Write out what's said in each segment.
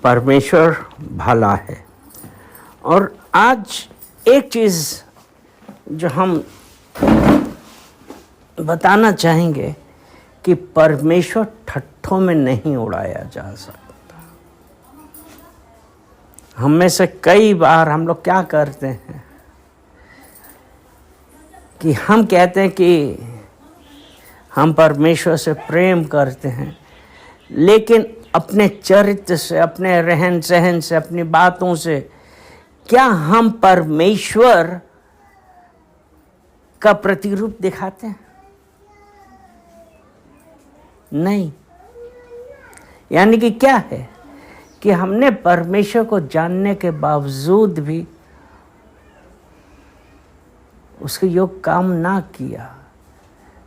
परमेश्वर भला है। और आज एक चीज़ जो हम बताना चाहेंगे कि परमेश्वर ठट्ठों में नहीं उड़ाया जा सकता। हम में से कई बार हम लोग क्या करते हैं कि हम कहते हैं कि हम परमेश्वर से प्रेम करते हैं, लेकिन अपने चरित्र से, अपने रहन सहन से, अपनी बातों से क्या हम परमेश्वर का प्रतिरूप दिखाते हैं? नहीं। यानी कि क्या है कि हमने परमेश्वर को जानने के बावजूद भी उसके योग काम ना किया।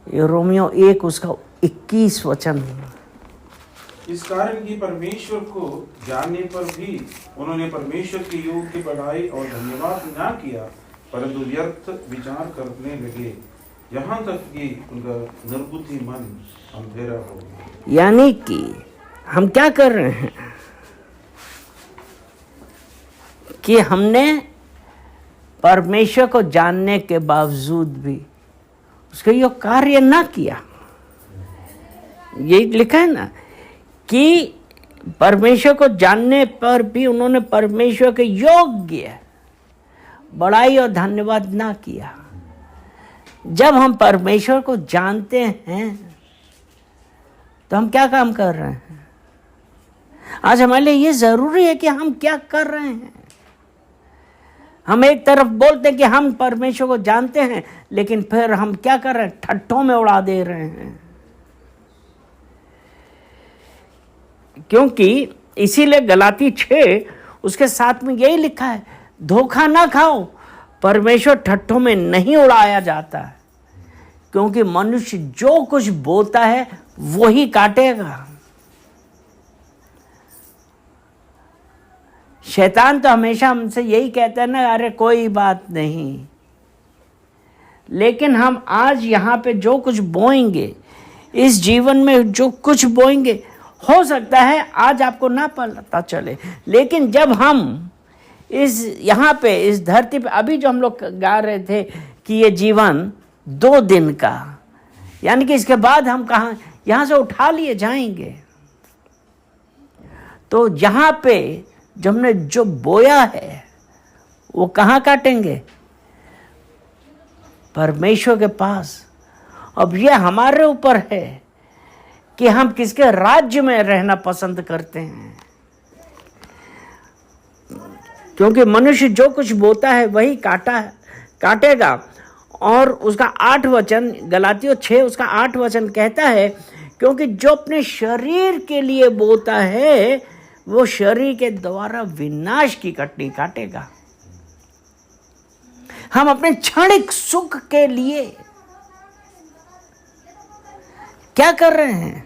ये रोमियो 1 उसका 21 वचन। इस कारण की परमेश्वर को जानने पर भी उन्होंने परमेश्वर के योग की बढ़ाई और धन्यवाद ना किया, परंतु व्यर्थ विचार करने लगे, यहाँ तक कि उनका निर्बुद्धि मन अंधेरा हो गया। यानी कि हम क्या कर रहे हैं कि हमने परमेश्वर को जानने के बावजूद भी उसका यो कार्य ना किया। यही लिखा है ना कि परमेश्वर को जानने पर भी उन्होंने परमेश्वर के योग्य बड़ाई और धन्यवाद ना किया। जब हम परमेश्वर को जानते हैं तो हम क्या काम कर रहे हैं? आज हमारे लिए ये जरूरी है कि हम क्या कर रहे हैं। हम एक तरफ बोलते हैं कि हम परमेश्वर को जानते हैं, लेकिन फिर हम क्या कर रहे हैं? ठट्ठों में उड़ा दे रहे हैं। क्योंकि इसीलिए गलाती 6 उसके साथ में यही लिखा है, धोखा ना खाओ, परमेश्वर ठट्ठों में नहीं उड़ाया जाता है, क्योंकि मनुष्य जो कुछ बोता है वही काटेगा। शैतान तो हमेशा हमसे यही कहता है ना, अरे कोई बात नहीं। लेकिन हम आज यहाँ पे जो कुछ बोएंगे, इस जीवन में जो कुछ बोएंगे, हो सकता है आज आपको ना पता चले, लेकिन जब हम इस यहाँ पे इस धरती पे, अभी जो हम लोग गा रहे थे कि ये जीवन 2 दिन का, यानी कि इसके बाद हम कहाँ यहाँ से उठा लिए जाएंगे। तो यहाँ पे जो हमने जो बोया है वो कहाँ काटेंगे? परमेश्वर के पास। अब ये हमारे ऊपर है कि हम किसके राज्य में रहना पसंद करते हैं, क्योंकि मनुष्य जो कुछ बोता है वही काटेगा। और उसका 8 वचन, गलातियों 6 उसका 8 वचन कहता है, क्योंकि जो अपने शरीर के लिए बोता है वो शरीर के द्वारा विनाश की कटनी काटेगा। हम अपने क्षणिक सुख के लिए क्या कर रहे हैं?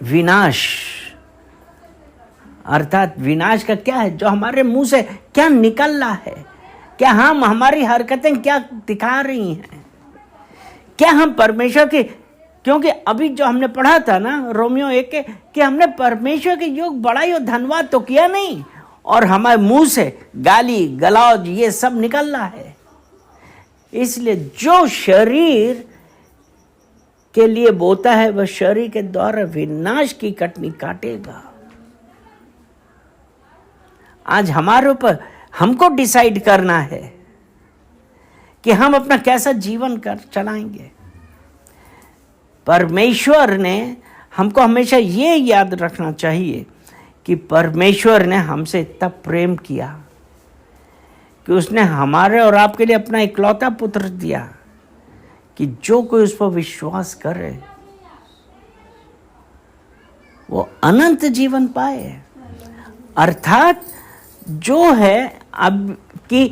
विनाश। अर्थात विनाश का क्या है? जो हमारे मुंह से क्या निकल रहा है, क्या हम हमारी हरकतें क्या दिखा रही हैं, क्या हम परमेश्वर की, क्योंकि अभी जो हमने पढ़ा था ना रोमियो 1 के, कि हमने परमेश्वर के योग बड़ाई और धन्यवाद तो किया नहीं, और हमारे मुंह से गाली गलौज ये सब निकल रहा है। इसलिए जो शरीर के लिए बोता है वह शरीर के द्वारा विनाश की कटनी काटेगा। आज हमारे ऊपर, हमको डिसाइड करना है कि हम अपना कैसा जीवन चलाएंगे। परमेश्वर ने हमको हमेशा ये याद रखना चाहिए कि परमेश्वर ने हमसे इतना प्रेम किया कि उसने हमारे और आपके लिए अपना इकलौता पुत्र दिया, कि जो कोई उस पर विश्वास करे वो अनंत जीवन पाए। अर्थात जो है अब की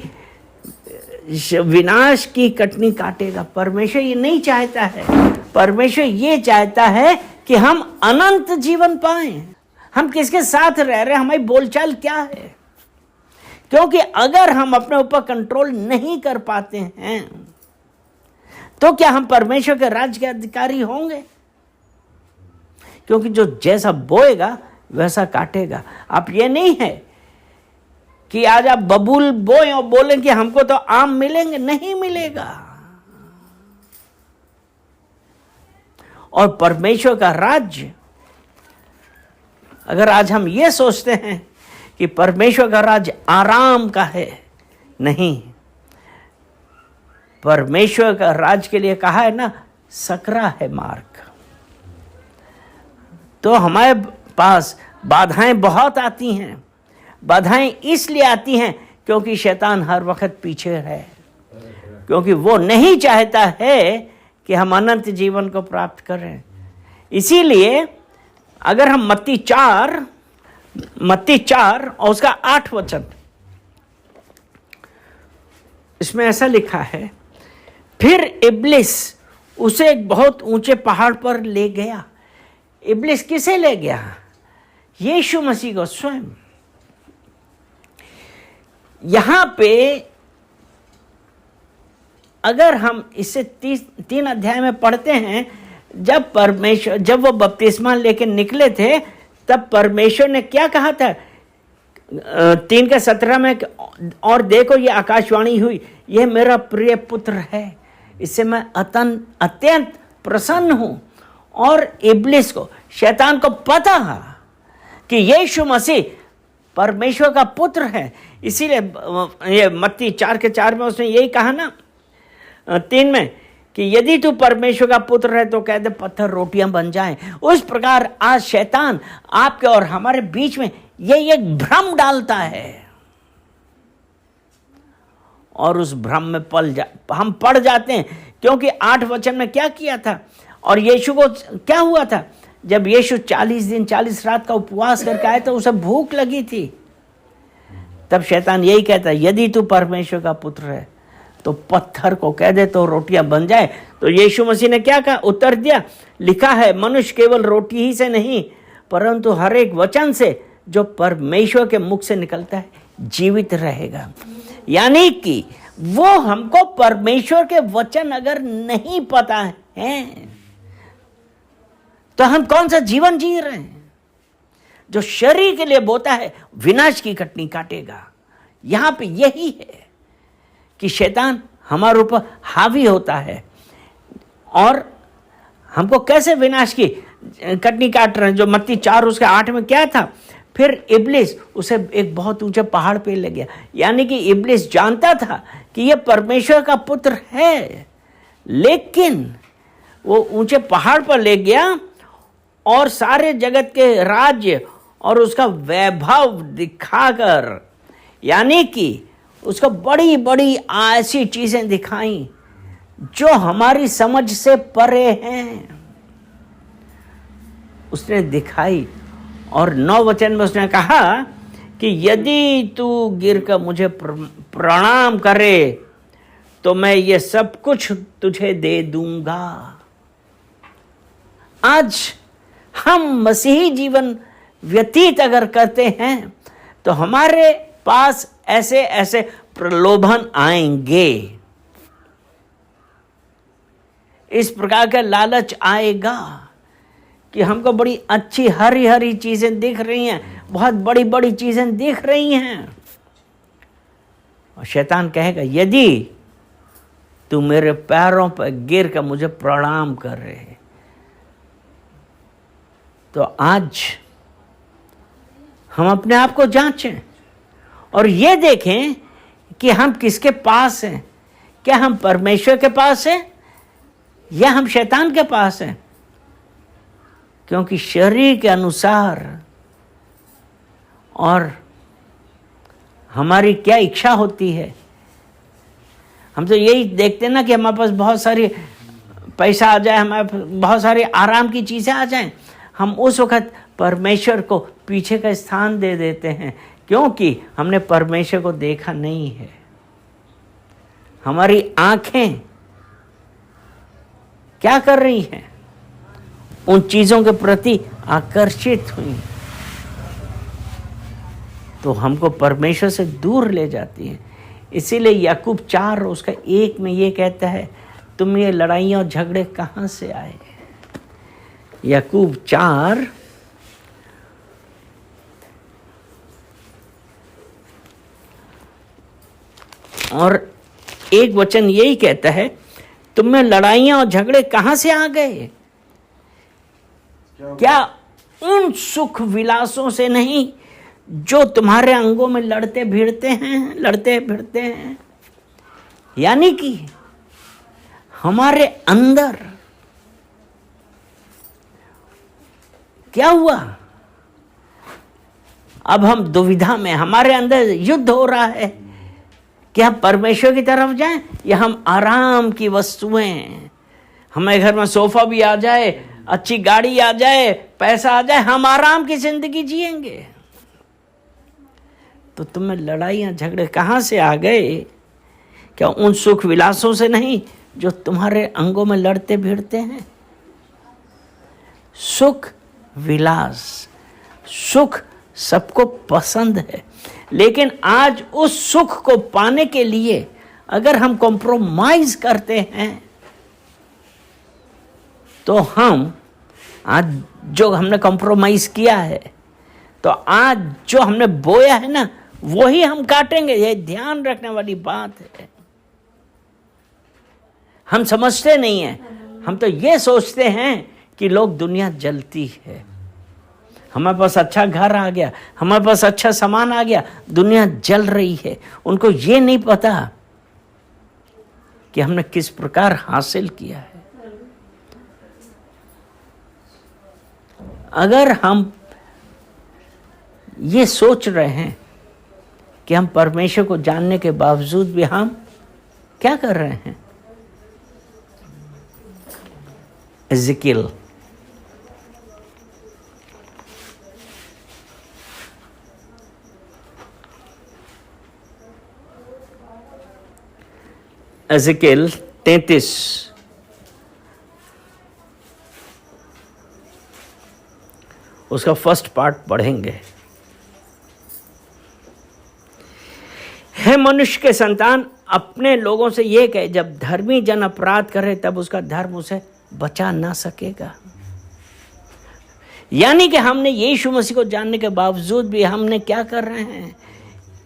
विनाश की कटनी काटेगा। परमेश्वर ये नहीं चाहता है, परमेश्वर ये चाहता है कि हम अनंत जीवन पाएं। हम किसके साथ रह रहे हैं, हमारी बोलचाल क्या है? क्योंकि अगर हम अपने ऊपर कंट्रोल नहीं कर पाते हैं तो क्या हम परमेश्वर के राज्य के अधिकारी होंगे? क्योंकि जो जैसा बोएगा वैसा काटेगा। आप ये नहीं है कि आज आप बबूल बोए और बोले कि हमको तो आम मिलेंगे, नहीं मिलेगा। और परमेश्वर का राज्य, अगर आज हम ये सोचते हैं कि परमेश्वर का राज्य आराम का है, नहीं, परमेश्वर का राज्य के लिए कहा है ना, सकरा है मार्ग। तो हमारे पास बाधाएं बहुत आती हैं। बाधाएं इसलिए आती हैं क्योंकि शैतान हर वक्त पीछे है, क्योंकि वो नहीं चाहता है कि हम अनंत जीवन को प्राप्त करें। इसीलिए अगर हम मत्ती 4 और उसका 8 वचन, इसमें ऐसा लिखा है, फिर इब्लिस उसे एक बहुत ऊंचे पहाड़ पर ले गया। इब्लिस किसे ले गया? यीशु मसीह को स्वयं। यहां पे अगर हम इसे 3 अध्याय में पढ़ते हैं, जब वो बपतिस्मा लेके निकले थे, तब परमेश्वर ने क्या कहा था? 3:17 में, और देखो ये आकाशवाणी हुई, यह मेरा प्रिय पुत्र है, इससे मैं अत्यंत प्रसन्न हूं। और इब्लिस को, शैतान को पता है कि यीशु मसीह परमेश्वर का पुत्र है, इसीलिए ये मत्ती 4:4 में उसने यही कहा ना, 3 में, कि यदि तू परमेश्वर का पुत्र है तो कह दे पत्थर रोटियां बन जाएं। उस प्रकार आज शैतान आपके और हमारे बीच में ये एक भ्रम डालता है, और उस भ्रम में हम पड़ जाते हैं। क्योंकि 8 वचन में क्या किया था, और यीशु को क्या हुआ था? जब यीशु 40 दिन 40 रात का उपवास करके आए तो उसे भूख लगी थी। तब शैतान यही कहता है, यदि तू परमेश्वर का पुत्र है तो पत्थर को कह दे तो रोटियां बन जाए। तो यीशु मसीह ने क्या कहा? उत्तर दिया, लिखा है, मनुष्य केवल रोटी ही से नहीं परंतु हर एक वचन से जो परमेश्वर के मुख से निकलता है जीवित रहेगा। यानी कि वो हमको परमेश्वर के वचन अगर नहीं पता है तो हम कौन सा जीवन जी रहे हैं? जो शरीर के लिए बोता है विनाश की कटनी काटेगा। यहां पे यही है कि शैतान हमारे ऊपर हावी होता है, और हमको कैसे विनाश की कटनी काट रहे हैं। जो मत्ती 4 उसके 8 में क्या था? फिर इब्लिस उसे एक बहुत ऊंचे पहाड़ पे ले गया। यानी कि इब्लिस जानता था कि यह परमेश्वर का पुत्र है, लेकिन वो ऊंचे पहाड़ पर ले गया और सारे जगत के राज्य और उसका वैभव दिखाकर, यानी कि उसको बड़ी बड़ी ऐसी चीजें दिखाई जो हमारी समझ से परे हैं, उसने दिखाई। और 9 वचन में उसने कहा कि यदि तू गिर कर मुझे प्रणाम करे तो मैं ये सब कुछ तुझे दे दूंगा। आज हम मसीही जीवन व्यतीत अगर करते हैं तो हमारे पास ऐसे ऐसे प्रलोभन आएंगे, इस प्रकार का लालच आएगा कि हमको बड़ी अच्छी हरी हरी चीजें दिख रही हैं, बहुत बड़ी बड़ी चीजें दिख रही हैं, और शैतान कहेगा यदि तू मेरे पैरों पर गिर कर मुझे प्रणाम कर रहे। तो आज हम अपने आप को जांचें और ये देखें कि हम किसके पास हैं। क्या हम परमेश्वर के पास हैं या हम शैतान के पास हैं? क्योंकि शरीर के अनुसार और हमारी क्या इच्छा होती है, हम तो यही देखते हैं ना कि हमारे पास बहुत सारी पैसा आ जाए, हमारे पास बहुत सारी आराम की चीज़ें आ जाएं, हम उस वक्त परमेश्वर को पीछे का स्थान दे देते हैं, क्योंकि हमने परमेश्वर को देखा नहीं है। हमारी आंखें क्या कर रही हैं? उन चीज़ों के प्रति आकर्षित हुई, तो हमको परमेश्वर से दूर ले जाती हैं। इसीलिए याकूब 4 उसका 1 में ये कहता है, तुम ये लड़ाइयाँ और झगड़े कहाँ से आए? याकूब 4 और 1 वचन यही कहता है, तुम में लड़ाइयाँ और झगड़े कहाँ से आ गए? क्या उन सुख विलासों से नहीं जो तुम्हारे अंगों में लड़ते फिरते हैं। यानी कि हमारे अंदर क्या हुआ? अब हम दुविधा में, हमारे अंदर युद्ध हो रहा है कि हम परमेश्वर की तरफ जाएं या हम आराम की वस्तुएं, हमारे घर में सोफा भी आ जाए, अच्छी गाड़ी आ जाए, पैसा आ जाए, हम आराम की जिंदगी जिएंगे। तो तुम्हें लड़ाइयाँ झगड़े कहाँ से आ गए? क्या उन सुख विलासों से नहीं जो तुम्हारे अंगों में लड़ते भिड़ते हैं? सुख विलास, सुख सबको पसंद है, लेकिन आज उस सुख को पाने के लिए अगर हम कॉम्प्रोमाइज करते हैं तो हम आज जो हमने कॉम्प्रोमाइज किया है, तो आज जो हमने बोया है ना, वही हम काटेंगे। ये ध्यान रखने वाली बात है। हम समझते नहीं हैं, हम तो ये सोचते हैं कि लोग दुनिया जलती है, हमारे पास अच्छा घर आ गया, हमारे पास अच्छा सामान आ गया, दुनिया जल रही है। उनको ये नहीं पता कि हमने किस प्रकार हासिल किया है। अगर हम ये सोच रहे हैं कि हम परमेश्वर को जानने के बावजूद भी हम क्या कर रहे हैं? एज़ेकिएल एज़ेकिएल 33 उसका फर्स्ट पार्ट पढ़ेंगे। हे मनुष्य के संतान, अपने लोगों से यह कहे, जब धर्मी जन अपराध करे तब उसका धर्म उसे बचा ना सकेगा। यानी कि हमने यीशु मसीह को जानने के बावजूद भी हमने क्या कर रहे हैं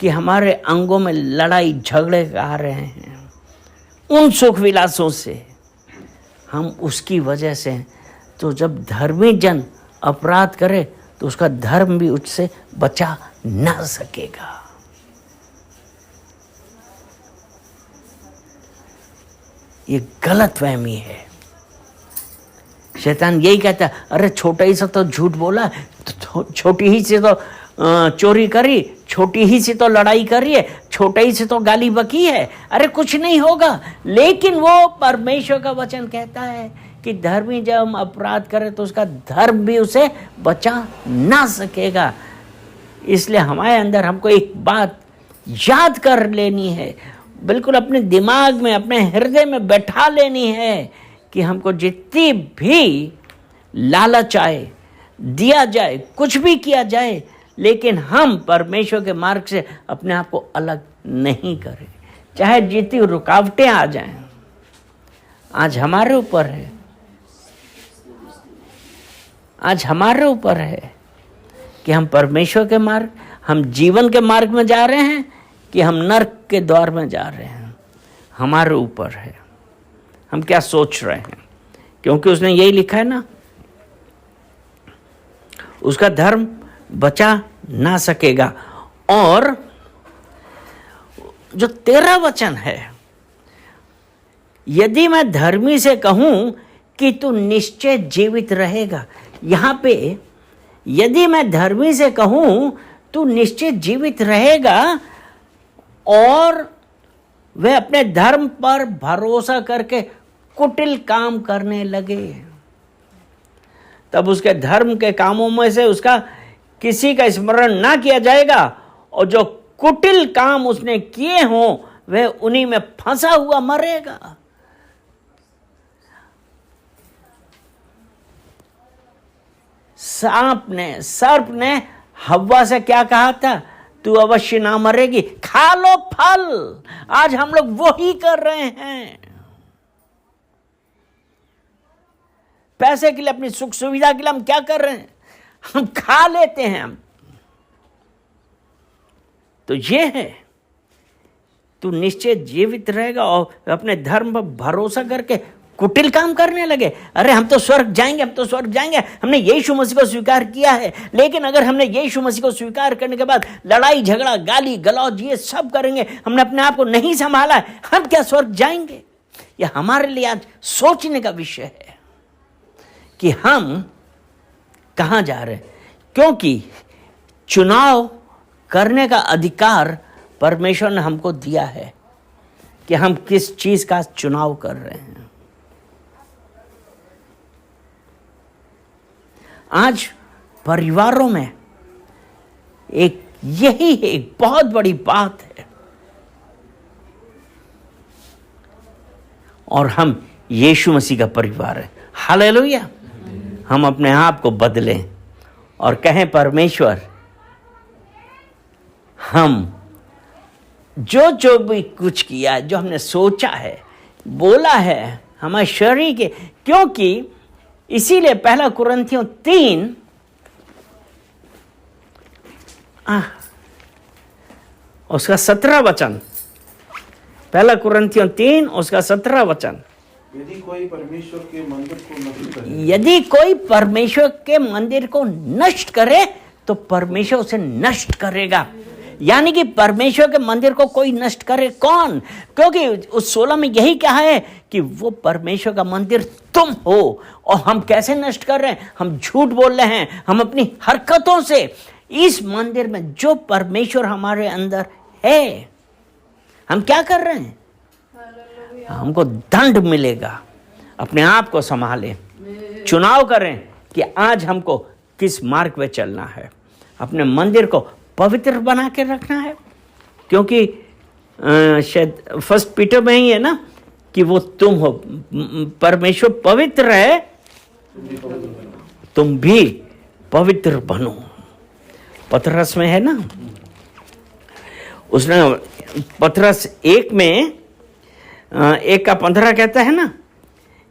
कि हमारे अंगों में लड़ाई झगड़े आ रहे हैं उन सुख विलासों से, हम उसकी वजह से। तो जब धर्मी जन अपराध करे तो उसका धर्म भी उससे बचा ना सकेगा। ये गलतफहमी है। शैतान यही कहता है, अरे छोटा ही से तो झूठ बोला, तो छोटी ही से तो चोरी करी, छोटी ही से तो लड़ाई करी है, छोटा ही से तो गाली बकी है, अरे कुछ नहीं होगा। लेकिन वो परमेश्वर का वचन कहता है कि धर्मी जब हम अपराध करें तो उसका धर्म भी उसे बचा ना सकेगा। इसलिए हमारे अंदर हमको एक बात याद कर लेनी है, बिल्कुल अपने दिमाग में, अपने हृदय में बैठा लेनी है कि हमको जितनी भी लालच आए, दिया जाए, कुछ भी किया जाए, लेकिन हम परमेश्वर के मार्ग से अपने आप को अलग नहीं करें, चाहे जितनी रुकावटें आ जाएं। आज हमारे ऊपर है, आज हमारे ऊपर है कि हम परमेश्वर के मार्ग, हम जीवन के मार्ग में जा रहे हैं कि हम नर्क के द्वार में जा रहे हैं। हमारे ऊपर है हम क्या सोच रहे हैं, क्योंकि उसने यही लिखा है ना, उसका धर्म बचा ना सकेगा। और जो 13 वचन है, यदि मैं धर्मी से कहूं कि तू निश्चय जीवित रहेगा, यहां पे यदि मैं धर्मी से कहूं तू निश्चय जीवित रहेगा, और वह अपने धर्म पर भरोसा करके कुटिल काम करने लगे, तब उसके धर्म के कामों में से उसका किसी का स्मरण ना किया जाएगा, और जो कुटिल काम उसने किए हों वह उन्हीं में फंसा हुआ मरेगा। सर्प ने हव्वा से क्या कहा था? तू अवश्य ना मरेगी, खा लो फल। आज हम लोग वही कर रहे हैं। पैसे के लिए, अपनी सुख सुविधा के लिए हम क्या कर रहे हैं? हम खा लेते हैं हम। तो ये है, तू निश्चय जीवित रहेगा और अपने धर्म पर भरोसा करके कुटिल काम करने लगे। अरे हम तो स्वर्ग जाएंगे, हम तो स्वर्ग जाएंगे, हमने यीशु मसीह को स्वीकार किया है। लेकिन अगर हमने यीशु मसीह को स्वीकार करने के बाद लड़ाई झगड़ा गाली गलौज ये सब करेंगे, हमने अपने आप को नहीं संभाला है, हम क्या स्वर्ग जाएंगे? यह हमारे लिए आज सोचने का विषय है कि हम कहाँ जा रहे हैं। क्योंकि चुनाव करने का अधिकार परमेश्वर ने हमको दिया है कि हम किस चीज का चुनाव कर रहे हैं। आज परिवारों में यही एक बहुत बड़ी बात है, और हम यीशु मसीह का परिवार है। हालेलुया। हम अपने आप को बदलें और कहें, परमेश्वर, हम जो भी कुछ किया है, जो हमने सोचा है, बोला है हमारे शरीर के, क्योंकि इसीलिए 1 कुरिन्थियों 3 उसका 17 वचन, 1 कुरिन्थियों 3 उसका 17 वचन, यदि कोई परमेश्वर के मंदिर को नष्ट करे, यदि कोई परमेश्वर के मंदिर को नष्ट करे तो परमेश्वर उसे नष्ट करेगा। यानी कि परमेश्वर के मंदिर को कोई नष्ट करे कौन? क्योंकि उस 16 में यही कहा है कि वो परमेश्वर का मंदिर तुम हो। और हम कैसे नष्ट कर रहे हैं? हम झूठ बोल रहे हैं, हम अपनी हरकतों से इस मंदिर में जो परमेश्वर हमारे अंदर है, हम क्या कर रहे हैं? हमको दंड मिलेगा। अपने आप को संभालें, चुनाव करें कि आज हमको किस मार्ग पे चलना है। अपने मंदिर को पवित्र बना के रखना है, क्योंकि शायद 1 पीटर में ही है ना कि वो तुम हो, परमेश्वर पवित्र है, तुम भी पवित्र बनो। पतरस में है ना, उसने पतरस 1 में 1 का 15 कहता है ना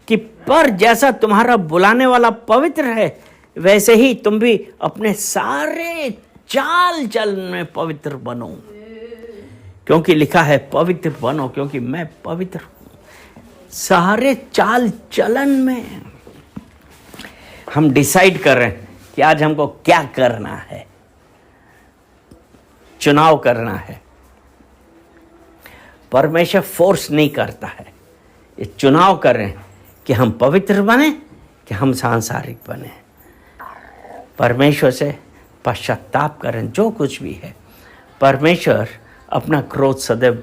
कि पर जैसा तुम्हारा बुलाने वाला पवित्र है, वैसे ही तुम भी अपने सारे चाल चलन में पवित्र बनो, क्योंकि लिखा है पवित्र बनो क्योंकि मैं पवित्र हूं। सारे चाल चलन में हम डिसाइड कर रहे हैं कि आज हमको क्या करना है, चुनाव करना है। परमेश्वर फोर्स नहीं करता है, ये चुनाव करें कि हम पवित्र बने कि हम सांसारिक बने। परमेश्वर से पश्चाताप करें, जो कुछ भी है। परमेश्वर अपना क्रोध सदैव